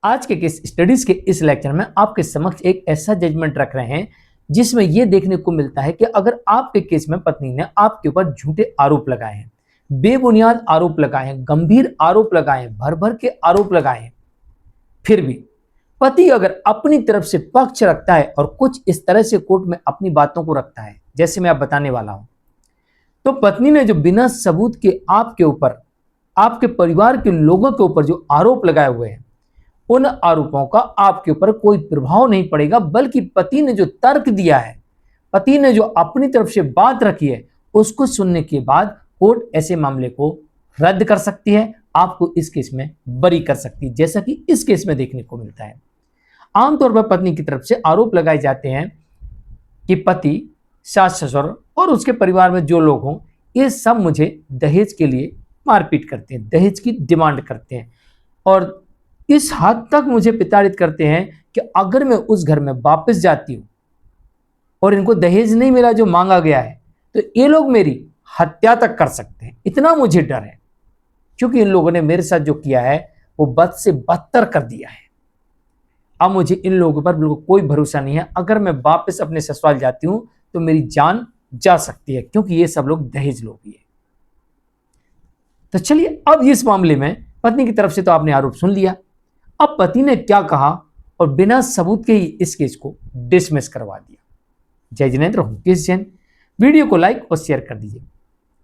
आज के case studies के इस लेक्चर में आपके समक्ष एक ऐसा जजमेंट रख रहे हैं जिसमें यह देखने को मिलता है कि अगर आपके केस में पत्नी ने आपके ऊपर झूठे आरोप लगाए हैं, बेबुनियाद आरोप लगाए हैं, गंभीर आरोप लगाए हैं, भर भर के आरोप लगाए हैं, फिर भी पति अगर अपनी तरफ से पक्ष रखता है और कुछ इस तरह से कोर्ट में अपनी बातों को रखता है जैसे मैं अब बताने वाला हूं, तो पत्नी ने जो बिना सबूत के आपके ऊपर, आपके परिवार के लोगों के ऊपर जो आरोप लगाए हुए हैं, उन आरोपों का आपके ऊपर कोई प्रभाव नहीं पड़ेगा, बल्कि पति ने जो तर्क दिया है, पति ने जो अपनी तरफ से बात रखी है, उसको सुनने के बाद कोर्ट ऐसे मामले को रद्द कर सकती है, आपको इस केस में बरी कर सकती है, जैसा कि इस केस में देखने को मिलता है। आमतौर पर पत्नी की तरफ से आरोप लगाए जाते हैं कि पति, सास ससुर और उसके परिवार में जो लोग हों, ये सब मुझे दहेज के लिए मारपीट करते हैं, दहेज की डिमांड करते हैं और इस हद तक मुझे प्रताड़ित करते हैं कि अगर मैं उस घर में वापस जाती हूं और इनको दहेज नहीं मिला जो मांगा गया है, तो ये लोग मेरी हत्या तक कर सकते हैं। इतना मुझे डर है, क्योंकि इन लोगों ने मेरे साथ जो किया है वो बद से बदतर कर दिया है। अब मुझे इन लोगों पर बिल्कुल कोई भरोसा नहीं है। अगर मैं वापस अपने ससुराल जाती हूं तो मेरी जान जा सकती है, क्योंकि ये सब लोग दहेज लोग ही है। तो चलिए, अब इस मामले में पत्नी की तरफ से तो आपने आरोप सुन लिया, अब पति ने क्या कहा और बिना सबूत के ही इस केस को डिसमिस करवा दिया। जय जिनेंद्र हूं केस जैन। वीडियो को लाइक और शेयर कर दीजिए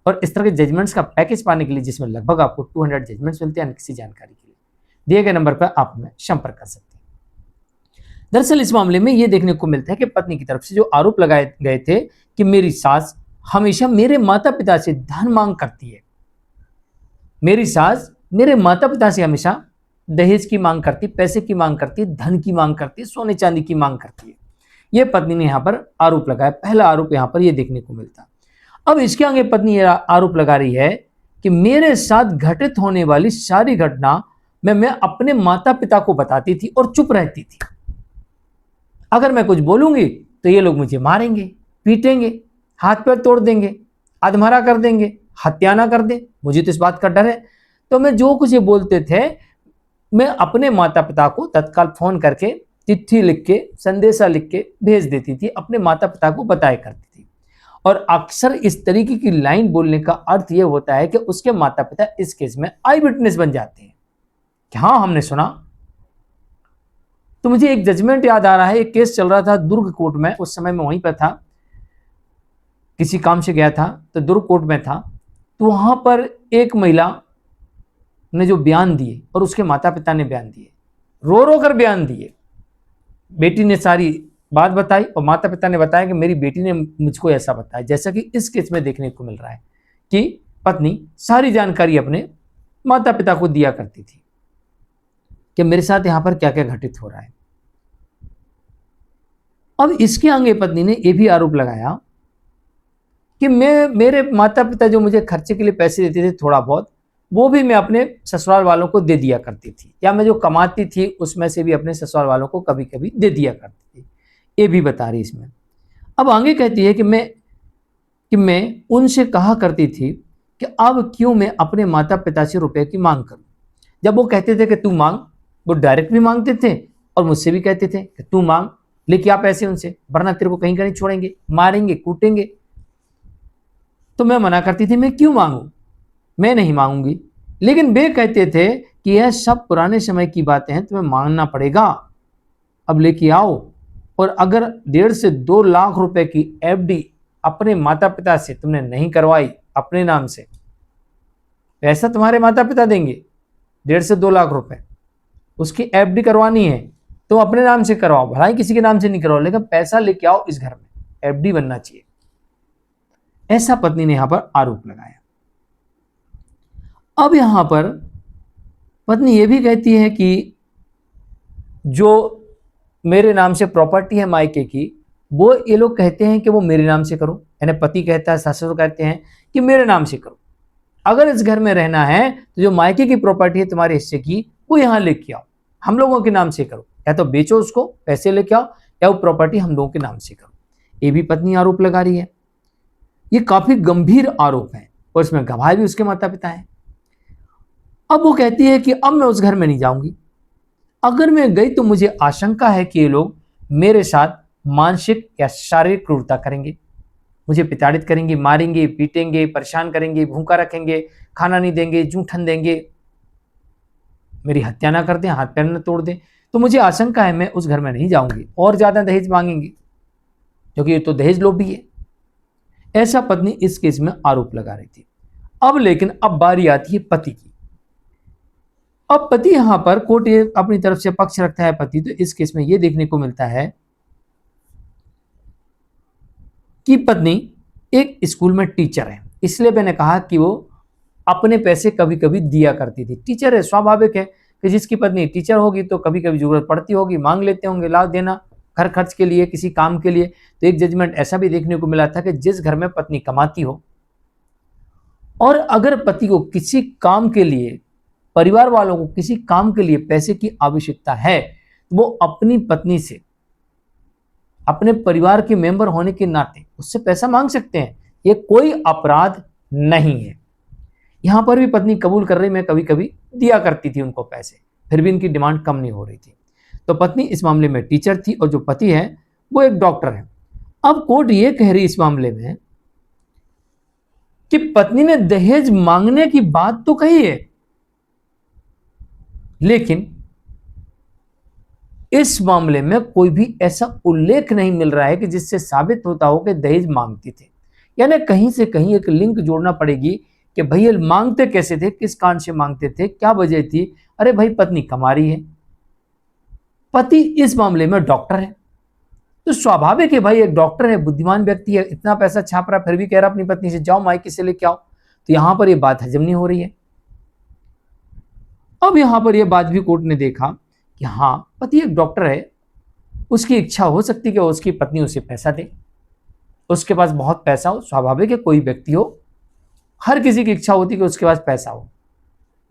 और इस तरह के जजमेंट्स का पैकेज पाने के लिए, जिसमें लगभग आपको 200 जजमेंट्स मिलते हैं, किसी जानकारी के लिए दिए गए नंबर पर आप हमें संपर्क कर सकते हैं। दरअसल इस मामले में यह देखने को मिलता है कि पत्नी की तरफ से जो आरोप लगाए गए थे कि मेरी सास हमेशा मेरे माता पिता से धन मांग करती है, मेरी सास मेरे माता पिता से हमेशा दहेज की मांग करती, पैसे की मांग करती, धन की मांग करती, सोने चांदी की मांग करती है। यह पत्नी ने यहां पर आरोप लगाया। पहला आरोप यहां पर यह देखने को मिलता। अब इसके आगे पत्नी यह आरोप लगा रही है कि मेरे साथ घटित होने वाली सारी घटना मैं अपने माता पिता को बताती थी और चुप रहती थी। अगर मैं कुछ बोलूंगी तो ये लोग मुझे मारेंगे, पीटेंगे, हाथ पैर तोड़ देंगे, अधमरा कर देंगे, हत्या ना कर दे। मुझे तो इस बात का डर है। तो मैं जो कुछ ये बोलते थे, मैं अपने माता पिता को तत्काल फोन करके, चिट्ठी लिख के, संदेशा लिख के भेज देती थी, अपने माता पिता को बताया करती थी। और अक्सर इस तरीके की लाइन बोलने का अर्थ यह होता है कि उसके माता पिता इस केस में आई विटनेस बन जाते हैं कि हाँ, हमने सुना। तो मुझे एक जजमेंट याद आ रहा है। एक केस चल रहा था दुर्ग कोर्ट में, उस समय मैं वहीं पर था, किसी काम से गया था, तो दुर्ग कोर्ट में था। तो वहां पर एक महिला ने जो बयान दिए और उसके माता पिता ने बयान दिए, रो रो कर बयान दिए। बेटी ने सारी बात बताई और माता पिता ने बताया कि मेरी बेटी ने मुझको ऐसा बताया, जैसा कि इस केस में देखने को मिल रहा है कि पत्नी सारी जानकारी अपने माता पिता को दिया करती थी कि मेरे साथ यहां पर क्या क्या घटित हो रहा है। अब इसके आगे पत्नी ने यह भी आरोप लगाया कि मेरे माता पिता जो मुझे खर्चे के लिए पैसे देते थे थोड़ा बहुत, वो भी मैं अपने ससुराल वालों को दे दिया करती थी, या मैं जो कमाती थी उसमें से भी अपने ससुराल वालों को कभी कभी दे दिया करती थी। ये भी बता रही इसमें। अब आगे कहती है कि मैं उनसे कहा करती थी कि अब क्यों मैं अपने माता पिता से रुपए की मांग करूं। जब वो कहते थे कि तू मांग, वो डायरेक्ट भी मांगते थे और मुझसे भी कहते थे कि तू मांग, लेके आ पैसे उनसे, वरना तेरे को कहीं का नहीं छोड़ेंगे, मारेंगे, कूटेंगे। तो मैं मना करती थी, मैं क्यों मांगू, मैं नहीं मांगूंगी। लेकिन वे कहते थे कि यह सब पुराने समय की बातें हैं, तुम्हें मांगना पड़ेगा, अब लेके आओ। और अगर 1.5 से 2 लाख रुपए की एफडी अपने माता पिता से तुमने नहीं करवाई अपने नाम से, पैसा तुम्हारे माता पिता देंगे 1.5 से 2 लाख रुपए, उसकी एफडी करवानी है तो अपने नाम से करवाओ, भला ही किसी के नाम से नहीं करवाओ, लेकिन पैसा लेके आओ, इस घर में एफडी बनना चाहिए। ऐसा पत्नी ने यहां पर आरोप लगाया। अब यहां पर पत्नी यह भी कहती है कि जो मेरे नाम से प्रॉपर्टी है मायके की, वो ये लोग कहते हैं कि वो मेरे नाम से करो, यानी पति कहता है, ससुर कहते हैं कि मेरे नाम से करो। अगर इस घर में रहना है तो जो मायके की प्रॉपर्टी है तुम्हारे हिस्से की, वो यहां लेके आओ, हम लोगों के नाम से करो, या तो बेचो उसको, पैसे लेके आओ, या वो प्रॉपर्टी हम लोगों के नाम से करो। ये भी पत्नी आरोप लगा रही है। ये काफी गंभीर आरोप है और इसमें गवाह भी उसके माता पिता है। अब वो कहती है कि अब मैं उस घर में नहीं जाऊंगी, अगर मैं गई तो मुझे आशंका है कि ये लोग मेरे साथ मानसिक या शारीरिक क्रूरता करेंगे, मुझे प्रताड़ित करेंगे, मारेंगे, पीटेंगे, परेशान करेंगे, भूखा रखेंगे, खाना नहीं देंगे, जूठन देंगे, मेरी हत्या ना कर दें, हाथ पैर न तोड़ दें। तो मुझे आशंका है मैं उस घर में नहीं जाऊंगी, और ज्यादा दहेज मांगेंगे क्योंकि ये तो दहेज लोभी है। ऐसा पत्नी इस केस में आरोप लगा रही थी। अब बारी आती है पति की। अब पति यहां पर कोर्ट ये अपनी तरफ से पक्ष रखता है पति, तो इस केस में यह देखने को मिलता है कि पत्नी एक स्कूल में टीचर है, इसलिए मैंने कहा कि वो अपने पैसे कभी कभी दिया करती थी। टीचर है, स्वाभाविक है कि जिसकी पत्नी टीचर होगी तो कभी कभी जरूरत पड़ती होगी, मांग लेते होंगे लाभ देना घर खर्च के लिए, किसी काम के लिए। तो एक जजमेंट ऐसा भी देखने को मिला था कि जिस घर में पत्नी कमाती हो और अगर पति को किसी काम के लिए, परिवार वालों को किसी काम के लिए पैसे की आवश्यकता है, तो वो अपनी पत्नी से, अपने परिवार के मेंबर होने के नाते उससे पैसा मांग सकते हैं। ये कोई अपराध नहीं है। यहां पर भी पत्नी कबूल कर रही, मैं कभी कभी दिया करती थी उनको पैसे, फिर भी इनकी डिमांड कम नहीं हो रही थी। तो पत्नी इस मामले में टीचर थी और जो पति है वो एक डॉक्टर है। अब कोर्ट ये कह रही इस मामले में कि पत्नी ने दहेज मांगने की बात तो कही है, लेकिन इस मामले में कोई भी ऐसा उल्लेख नहीं मिल रहा है कि जिससे साबित होता हो कि दहेज मांगती थी। यानी कहीं से कहीं एक लिंक जोड़ना पड़ेगी कि भैया मांगते कैसे थे, किस कारण से मांगते थे, क्या वजह थी। अरे भाई पत्नी कमा रही है, पति इस मामले में डॉक्टर है, तो स्वाभाविक है भाई, एक डॉक्टर है, बुद्धिमान व्यक्ति है, इतना पैसा छाप रहा फिर भी कह रहा अपनी पत्नी से जाओ मायके से लेके आओ। तो यहां पर यह बात हजम नहीं हो रही है। अब यहां पर यह बात भी कोर्ट ने देखा कि हाँ पति एक डॉक्टर है, उसकी इच्छा हो सकती है कि उसकी पत्नी उसे पैसा दे, उसके पास बहुत पैसा हो, स्वाभाविक है कोई व्यक्ति हो, हर किसी की इच्छा होती है कि उसके पास पैसा हो।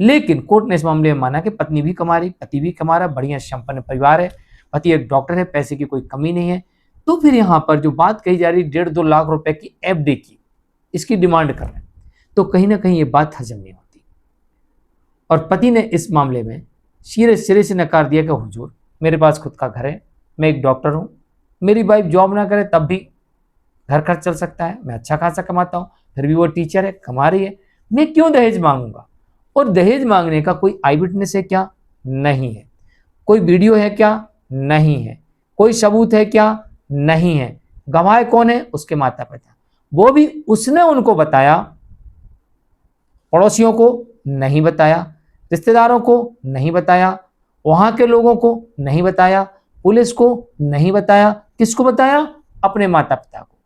लेकिन कोर्ट ने इस मामले में माना कि पत्नी भी कमा रही, पति भी कमा रहा, बढ़िया संपन्न परिवार है, पति एक डॉक्टर है, पैसे की कोई कमी नहीं है। तो फिर यहां पर जो बात कही जा रही 1.5-2 लाख रुपए की एफडी की, इसकी डिमांड कर रहे हैं, तो कहीं ना कहीं ये बात हजम नहीं होती। और पति ने इस मामले में सिरे से नकार दिया कि हुजूर मेरे पास खुद का घर है, मैं एक डॉक्टर हूं, मेरी वाइफ जॉब ना करे तब भी घर खर्च चल सकता है, मैं अच्छा खासा कमाता हूं, फिर भी वो टीचर है, कमा रही है, मैं क्यों दहेज मांगूंगा। और दहेज मांगने का कोई आई विटनेस है क्या? नहीं है। कोई वीडियो है क्या? नहीं है। कोई सबूत है क्या? नहीं है। गवाह कौन है? उसके माता पिता, वो भी उसने उनको बताया, पड़ोसियों को नहीं बताया, रिश्तेदारों को नहीं बताया, वहां के लोगों को नहीं बताया, पुलिस को नहीं बताया। किसको बताया? अपने माता पिता को।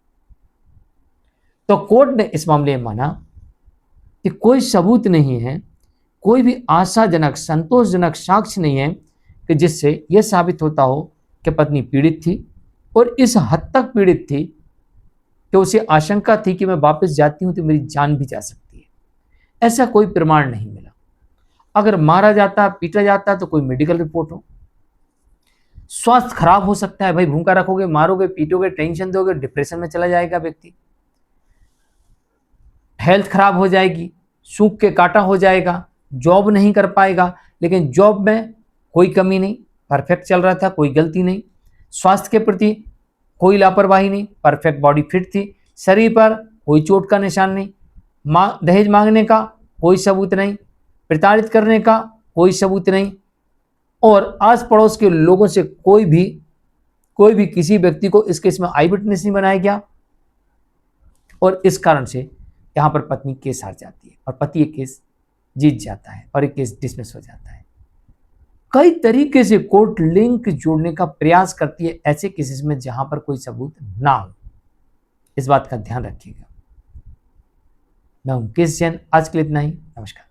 तो कोर्ट ने इस मामले में माना कि कोई सबूत नहीं है, कोई भी आशाजनक, संतोषजनक साक्ष्य नहीं है कि जिससे यह साबित होता हो कि पत्नी पीड़ित थी, और इस हद तक पीड़ित थी कि उसे आशंका थी कि मैं वापस जाती हूं तो मेरी जान भी जा सकती है। ऐसा कोई प्रमाण नहीं मिला। अगर मारा जाता, पीटा जाता तो कोई मेडिकल रिपोर्ट हो। स्वास्थ्य खराब हो सकता है भाई, भूखा रखोगे, मारोगे, पीटोगे, टेंशन दोगे, डिप्रेशन में चला जाएगा व्यक्ति, हेल्थ खराब हो जाएगी, सूख के काटा हो जाएगा, जॉब नहीं कर पाएगा। लेकिन जॉब में कोई कमी नहीं, परफेक्ट चल रहा था, कोई गलती नहीं, स्वास्थ्य के प्रति कोई लापरवाही नहीं, परफेक्ट बॉडी फिट थी, शरीर पर कोई चोट का निशान नहीं, दहेज मांगने का कोई सबूत नहीं, प्रताड़ित करने का कोई सबूत नहीं, और आस पड़ोस के लोगों से कोई भी किसी व्यक्ति को इस केस में आई विटनेस नहीं बनाया गया। और इस कारण से यहां पर पत्नी केस हार जाती है और पति एक केस जीत जाता है और एक केस डिसमिस हो जाता है। कई तरीके से कोर्ट लिंक जोड़ने का प्रयास करती है ऐसे केसेस में जहां पर कोई सबूत ना हो। इस बात का ध्यान रखिएगा। मैं हूं मुकेश जैन, आज के लिए इतना ही। नमस्कार।